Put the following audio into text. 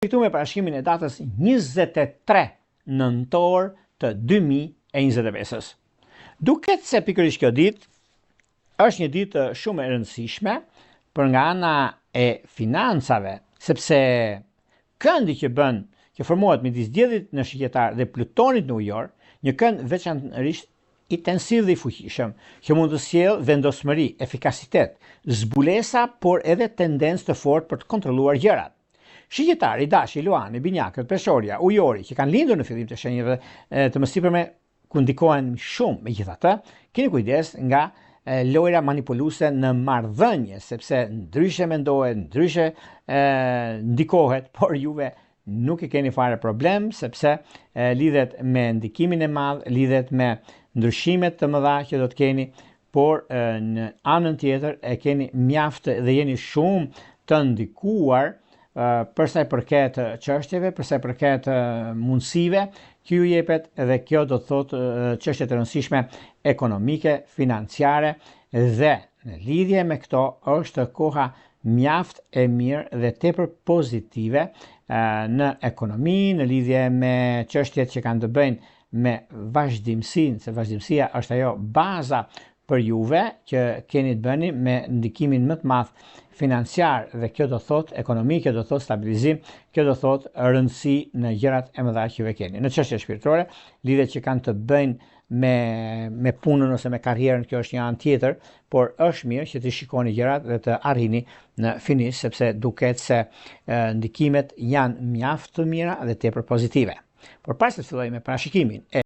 Këtu me parashikimin e datës 23 nëntor të 2025. Duket se pikërisht kjo ditë është një ditë shumë e rëndësishme për nga ana e financave, sepse këndi që formohet midis diellit në Shqiptar dhe Plutonit në ujor, një kënd veçanërisht intensiv dhe i fuqishëm, që mund të sjellë vendosmëri, efikasitet, zbulesa, por edhe tendencë të fortë për të kontrolluar gjërat. Shqiptari, Dashi, Luani, Binjakët, Peshorja, Ujori, që kanë lindur në fillim të shenjave të mësipërme ku ndikohen shumë, megjithatë, keni kujdes nga lojra manipuluese në marrëdhënie, sepse ndryshe mendohet, ndryshe ndikohet, por juve nuk i keni fare problem, sepse lidhet me ndikimin e madh, lidhet me ndryshimet të mëdha që do të keni, por në anën tjetër e keni mjaft dhe jeni shumë të ndikuar për sa i përket çështjeve, për sa i përket mundësive që ju jepet, dhe kjo do të thotë çështje të rëndësishme ekonomike, financiare, dhe në lidhje me këto është koha mjaft e mirë dhe tepër pozitive në ekonomi, në lidhje me çështjet që kanë të bëjnë me vazhdimsinë, se vazhdimësia është ajo baza për juve që keni të bëni me ndikimin më të madh financiar, dhe kjo do thot ekonomi, kjo do thot stabilizim, kjo do thot rëndësi në gjërat e mëdha që juve keni. Në çështje shpirtërore, lidhjet që kanë të bëjnë me punën ose me karrierën, kjo është një anë tjetër, por është mirë që të shikoni gjërat dhe të arrini në finish, sepse duket se ndikimet janë mjaft të mira dhe tepër pozitive. Por pas se filloj me parashikimin